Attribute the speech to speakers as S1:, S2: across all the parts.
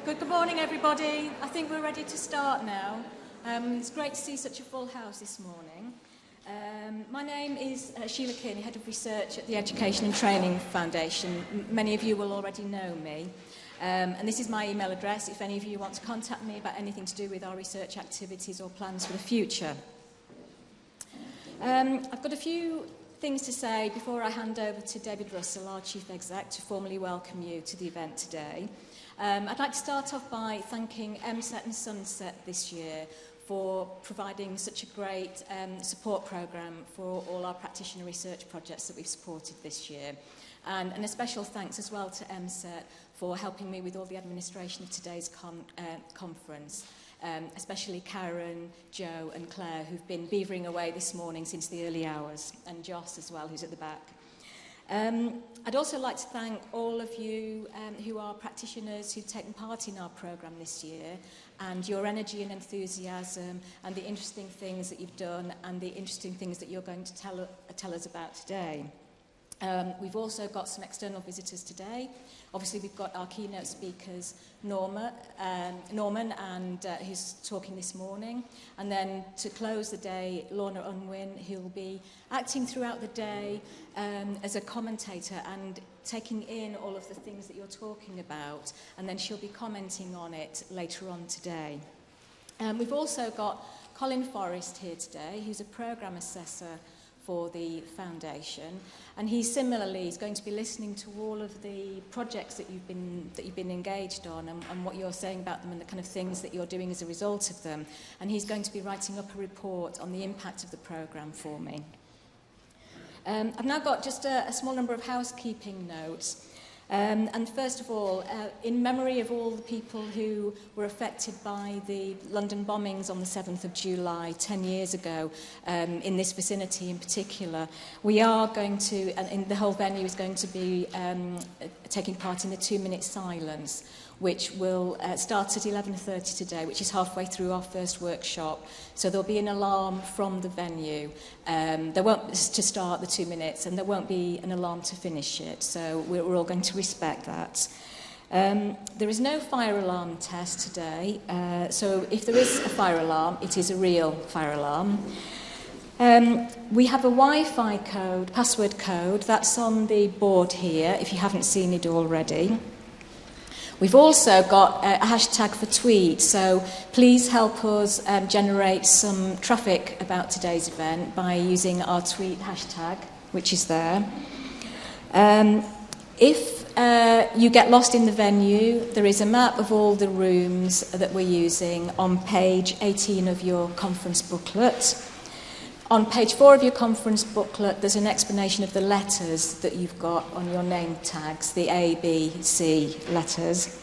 S1: Good morning, everybody. I think we're ready to start now. It's great to see such a full house this morning. My name is Sheila Kearney, Head of Research at the Education and Training Foundation. Many of you will already know me. And this is my email address if any of you want to contact me about anything to do with our research activities or plans for the future. I've got a few things to say before I hand over to David Russell, our Chief Exec, to formally welcome you to the event today. I'd like to start off by thanking MSET and Sunset this year for providing such a great support programme for all our practitioner research projects that we've supported this year. And a special thanks as well to MSET for helping me with all the administration of today's conference, especially Karen, Joe and Claire, who've been beavering away this morning since the early hours, and Joss as well, who's at the back. I'd also like to thank all of you who are practitioners who've taken part in our programme this year, and your energy and enthusiasm and the interesting things that you've done and the interesting things that you're going to tell us about today. We've also got some external visitors today. Obviously, we've got our keynote speakers, Norman, who's talking this morning. And then to close the day, Lorna Unwin, who'll be acting throughout the day as a commentator and taking in all of the things that you're talking about. And then she'll be commenting on it later on today. We've also got Colin Forrest here today, who's a programme assessor for the foundation, and he similarly is going to be listening to all of the projects that you've been engaged on and what you're saying about them and the kind of things that you're doing as a result of them, and he's going to be writing up a report on the impact of the programme for me. I've now got just a small number of housekeeping notes. And first of all, in memory of all the people who were affected by the London bombings on the 7th of July 10 years ago, in this vicinity in particular, we are going to, and the whole venue is going to be taking part in the 2-minute silence, which will start at 11:30 today, which is halfway through our first workshop. So there'll be an alarm from the venue. There won't to start the 2 minutes, and there won't be an alarm to finish it. So we're all going to respect that. There is no fire alarm test today. So if there is a fire alarm, it is a real fire alarm. We have a Wi-Fi code, password code, that's on the board here, if you haven't seen it already. We've also got a hashtag for tweets, so please help us generate some traffic about today's event by using our tweet hashtag, which is there. If you get lost in the venue, there is a map of all the rooms that we're using on page 18 of your conference booklet. On page 4 of your conference booklet, there's an explanation of the letters that you've got on your name tags, the A, B, C letters.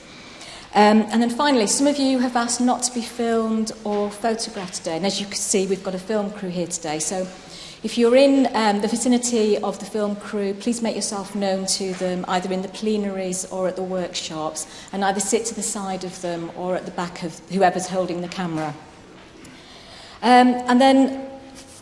S1: And then finally, some of you have asked not to be filmed or photographed today. And as you can see, we've got a film crew here today. So if you're in the vicinity of the film crew, please make yourself known to them, either in the plenaries or at the workshops, and either sit to the side of them or at the back of whoever's holding the camera. And then,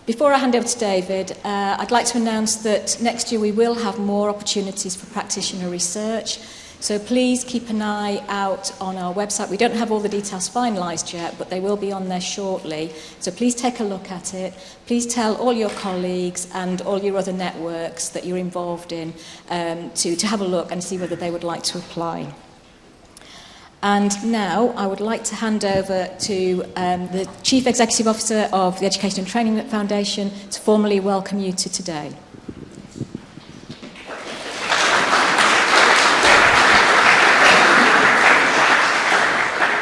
S1: before I hand over to David, I'd like to announce that next year we will have more opportunities for practitioner research. So please keep an eye out on our website. We don't have all the details finalised yet, but they will be on there shortly. So please take a look at it. Please tell all your colleagues and all your other networks that you're involved in to have a look and see whether they would like to apply. And now I would like to hand over to the Chief Executive Officer of the Education and Training Foundation to formally welcome you to today.